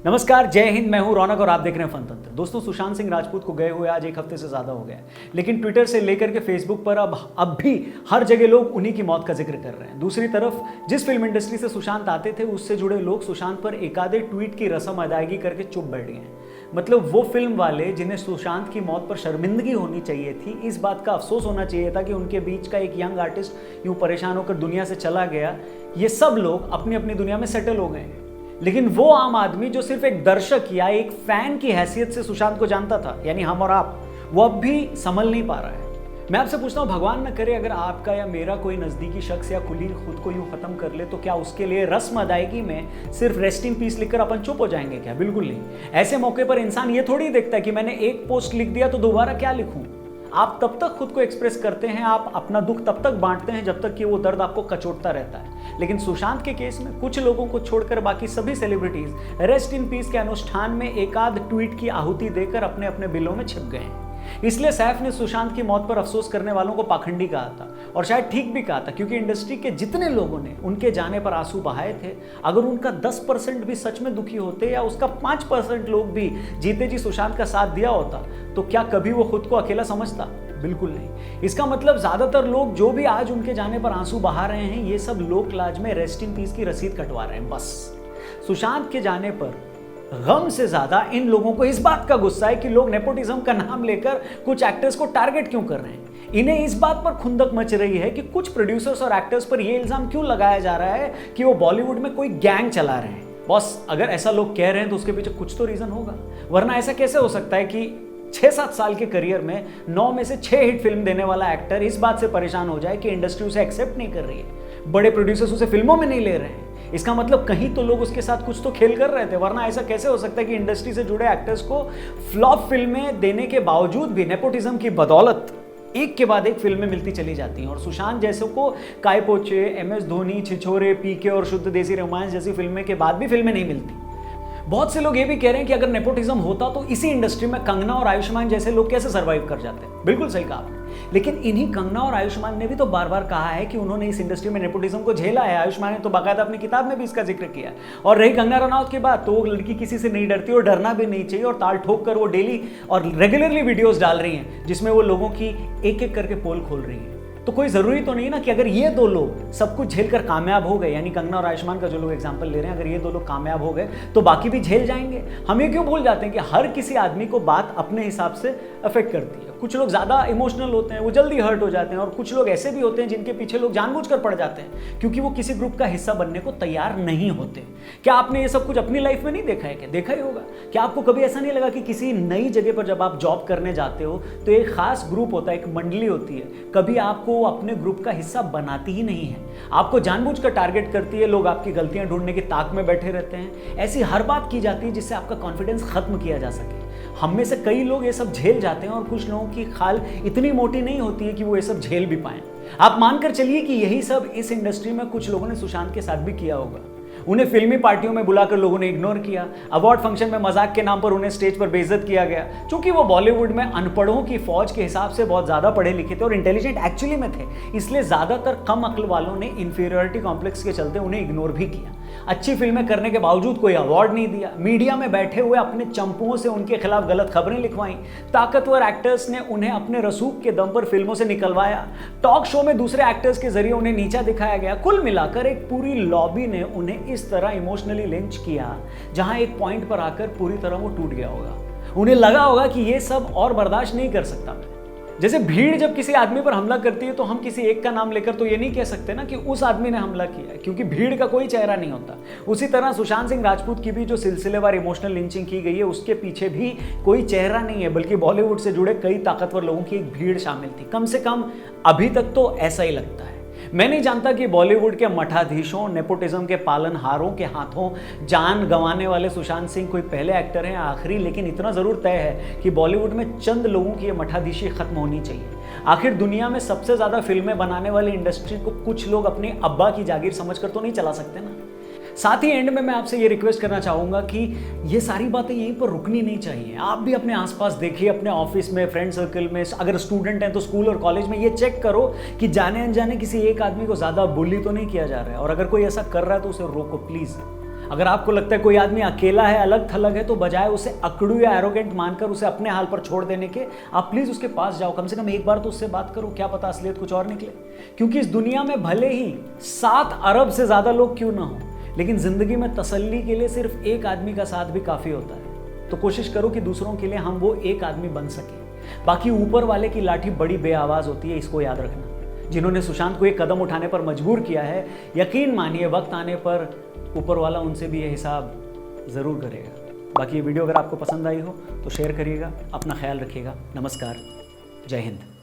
नमस्कार, जय हिंद। मैं हूं रौनक और आप देख रहे हैं फनतंत्र। दोस्तों, सुशांत सिंह राजपूत को गए हुए आज एक हफ्ते से ज़्यादा हो गया है, लेकिन ट्विटर से लेकर के फेसबुक पर अब भी हर जगह लोग उन्हीं की मौत का जिक्र कर रहे हैं। दूसरी तरफ जिस फिल्म इंडस्ट्री से सुशांत आते थे उससे जुड़े लोग सुशांत पर एकाधे ट्वीट की रस्म अदायगी करके चुप बैठ गए हैं। मतलब वो फिल्म वाले जिन्हें सुशांत की मौत पर शर्मिंदगी होनी चाहिए थी, इस बात का अफसोस होना चाहिए था कि उनके बीच का एक यंग आर्टिस्ट यूं परेशान होकर दुनिया से चला गया, ये सब लोग अपनी अपनी दुनिया में सेटल हो गए हैं। लेकिन वो आम आदमी जो सिर्फ एक दर्शक या एक फैन की हैसियत से सुशांत को जानता था, यानी हम और आप, वो अब भी संभल नहीं पा रहा है। मैं आपसे पूछता हूँ, भगवान न करे अगर आपका या मेरा कोई नजदीकी शख्स या कुलीग खुद को यूं खत्म कर ले, तो क्या उसके लिए रस्म अदायगी में सिर्फ रेस्ट इन पीस लिखकर अपन चुप हो जाएंगे क्या? बिल्कुल नहीं। ऐसे मौके पर इंसान ये थोड़ी देखता है कि मैंने एक पोस्ट लिख दिया तो दोबारा क्या लिखूं। आप तब तक खुद को एक्सप्रेस करते हैं, आप अपना दुख तब तक बांटते हैं जब तक कि वो दर्द आपको कचोटता रहता है। लेकिन सुशांत के केस में कुछ लोगों को छोड़कर बाकी सभी सेलिब्रिटीज रेस्ट इन पीस के अनुष्ठान में एकाध ट्वीट की आहुति देकर अपने अपने बिलों में छिप गए हैं। इसलिए सैफ ने सुशांत की मौत पर अफसोस करने वालों को पाखंडी कहा था, और शायद ठीक भी कहा था, क्योंकि इंडस्ट्री के जितने लोगों ने उनके जाने पर आंसू बहाए थे, अगर उनका 10% भी सच में दुखी होते या उसका 5% लोग भी जीते जी सुशांत का साथ दिया होता, तो क्या कभी वो खुद को अकेला समझता? बिल्कुल नहीं। इसका मतलब ज्यादातर लोग जो भी आज उनके जाने पर आंसू बहा रहे हैं, ये सब लोक लाज में रेस्ट इन पीस की रसीद कटवा रहे हैं। बस सुशांत के जाने पर गम से ज्यादा इन लोगों को इस बात का गुस्सा है कि लोग नेपोटिज्म का नाम लेकर कुछ एक्टर्स को टारगेट क्यों कर रहे हैं। इन्हें इस बात पर खुंदक मच रही है कि कुछ प्रोड्यूसर्स और एक्टर्स पर यह इल्जाम क्यों लगाया जा रहा है कि वो बॉलीवुड में कोई गैंग चला रहे हैं। बॉस, अगर ऐसा लोग कह रहे हैं तो उसके पीछे कुछ तो रीजन होगा, वरना ऐसा कैसे हो सकता है कि 6-7 साल के करियर में 9 में से 6 हिट फिल्म देने वाला एक्टर इस बात से परेशान हो जाए कि इंडस्ट्री उसे एक्सेप्ट नहीं कर रही है, बड़े प्रोड्यूसर्स उसे फिल्मों में नहीं ले रहे हैं। इसका मतलब कहीं तो लोग उसके साथ कुछ तो खेल कर रहे थे, वरना ऐसा कैसे हो सकता है कि इंडस्ट्री से जुड़े एक्टर्स को फ्लॉप फिल्में देने के बावजूद भी नेपोटिज्म की बदौलत एक के बाद एक फिल्में मिलती चली जाती हैं, और सुशांत जैसों को काय पोचे, MS धोनी, छिछोरे, पीके और शुद्ध देसी रोमांस जैसी फिल्में के बाद भी फिल्में नहीं मिलती। बहुत से लोग ये भी कह रहे हैं कि अगर नेपोटिज्म होता तो इसी इंडस्ट्री में कंगना और आयुष्मान जैसे लोग कैसे सर्वाइव कर जाते। बिल्कुल सही कहा आपने। लेकिन इन्हीं कंगना और आयुष्मान ने भी तो बार बार कहा है कि उन्होंने इस इंडस्ट्री में नेपोटिज्म को झेला है। आयुष्मान ने तो बाकायदा अपनी किताब में भी इसका जिक्र किया। और रही कंगना रनौत की बात, तो वो लड़की किसी से नहीं डरती और डरना भी नहीं चाहिए, और ताल ठोक कर वो डेली और रेगुलरली वीडियोस डाल रही हैं जिसमें वो लोगों की एक एक करके पोल खोल रही है। तो कोई जरूरी तो नहीं ना कि अगर ये दो लोग सब कुछ झेल कर कामयाब हो गए, यानी कंगना और आयुष्मान का जो लोग एग्जांपल ले रहे हैं, अगर ये दो लोग कामयाब हो गए तो बाकी भी झेल जाएंगे। हम ये क्यों भूल जाते हैं कि हर किसी आदमी को बात अपने हिसाब से अफेक्ट करती है। कुछ लोग ज्यादा इमोशनल होते हैं, वो जल्दी हर्ट हो जाते हैं, और कुछ लोग ऐसे भी होते हैं जिनके पीछे लोग जानबूझकर पड़ जाते हैं क्योंकि वो किसी ग्रुप का हिस्सा बनने को तैयार नहीं होते। क्या आपने ये सब कुछ अपनी लाइफ में नहीं देखा है? क्या देखा ही होगा। क्या आपको कभी ऐसा नहीं लगा कि किसी नई जगह पर जब आप जॉब करने जाते हो तो एक खास ग्रुप होता है, एक मंडली होती है, कभी आपको अपने ग्रुप का हिस्सा बनाती ही नहीं है, आपको जानबूझकर टारगेट करती है, लोग आपकी गलतियां ढूंढने की ताक में बैठे रहते हैं। ऐसी हर बात की जाती है जिससे आपका कॉन्फिडेंस खत्म किया जा सके। हम में से कई लोग ये सब झेल जाते हैं, और कुछ लोगों की खाल इतनी मोटी नहीं होती है कि वो ये सब झेल भी पाएं। आप मानकर चलिए कि यही सब इस इंडस्ट्री में कुछ लोगों ने सुशांत के साथ भी किया होगा। उन्हें फिल्मी पार्टियों में बुलाकर लोगों ने इग्नोर किया, अवार्ड फंक्शन में मजाक के नाम पर उन्हें स्टेज पर बेइज्जत किया गया। चूंकि वो बॉलीवुड में अनपढ़ों की फौज के हिसाब से बहुत ज्यादा पढ़े लिखे थे और इंटेलिजेंट एक्चुअली में थे, इसलिए ज्यादातर कम अक्ल वालों ने इंफीरियरिटी कॉम्प्लेक्स के चलते उन्हें इग्नोर भी किया। अच्छी फिल्में करने के बावजूद कोई अवार्ड नहीं दिया, मीडिया में बैठे हुए अपने चंपुओं से उनके खिलाफ गलत खबरें लिखवाई, ताकतवर एक्टर्स ने उन्हें अपने रसूख के दम पर फिल्मों से निकलवाया, टॉक शो में दूसरे एक्टर्स के जरिए उन्हें नीचा दिखाया गया। कुल मिलाकर एक पूरी लॉबी ने उन्हें इस तरह इमोशनली लिंच किया जहां एक पॉइंट पर आकर पूरी तरह वो टूट गया होगा। उन्हें लगा होगा कि ये सब और बर्दाश्त नहीं कर सकता मैं। जैसे भीड़ जब किसी आदमी पर हमला करती है तो हम किसी एक का नाम लेकर तो ये नहीं कह सकते ना कि उस आदमी ने हमला किया है, क्योंकि भीड़ का कोई चेहरा नहीं होता। उसी तरह सुशांत सिंह राजपूत की भी जो सिलसिलेवार इमोशनल लिंचिंग की गई है, उसके पीछे भी कोई चेहरा नहीं है, बल्कि बॉलीवुड से जुड़े कई ताकतवर लोगों की एक भीड़ शामिल थी। कम से कम अभी तक तो ऐसा ही लगता है। मैं नहीं जानता कि बॉलीवुड के मठाधीशों, नेपोटिज्म के पालनहारों के हाथों जान गंवाने वाले सुशांत सिंह कोई पहले एक्टर हैं या आखिरी, लेकिन इतना जरूर तय है कि बॉलीवुड में चंद लोगों की ये मठाधीशी खत्म होनी चाहिए। आखिर दुनिया में सबसे ज्यादा फिल्में बनाने वाली इंडस्ट्री को कुछ लोग अपने अब्बा की जागीर समझकर तो नहीं चला सकते ना। साथ ही एंड में मैं आपसे ये रिक्वेस्ट करना चाहूँगा कि ये सारी बातें यहीं पर रुकनी नहीं चाहिए। आप भी अपने आसपास देखिए, अपने ऑफिस में, फ्रेंड सर्कल में, अगर स्टूडेंट हैं तो स्कूल और कॉलेज में ये चेक करो कि जाने अनजाने किसी एक आदमी को ज़्यादा बुली तो नहीं किया जा रहा है, और अगर कोई ऐसा कर रहा है तो उसे रोको प्लीज़। अगर आपको लगता है कोई आदमी अकेला है, अलग थलग है, तो बजाय उसे अकड़ू या एरोगेंट मानकर उसे अपने हाल पर छोड़ देने के, आप प्लीज उसके पास जाओ, कम से कम एक बार तो उससे बात करो, क्या पता असलियत कुछ और निकले। क्योंकि इस दुनिया में भले ही 7 अरब से ज्यादा लोग क्यों ना हो, लेकिन जिंदगी में तसल्ली के लिए सिर्फ एक आदमी का साथ भी काफी होता है। तो कोशिश करो कि दूसरों के लिए हम वो एक आदमी बन सके। बाकी ऊपर वाले की लाठी बड़ी बेआवाज होती है, इसको याद रखना। जिन्होंने सुशांत को एक कदम उठाने पर मजबूर किया है, यकीन मानिए वक्त आने पर ऊपर वाला उनसे भी ये हिसाब ज़रूर करेगा। बाकी ये वीडियो अगर आपको पसंद आई हो तो शेयर करिएगा, अपना ख्याल रखिएगा। नमस्कार, जय हिंद।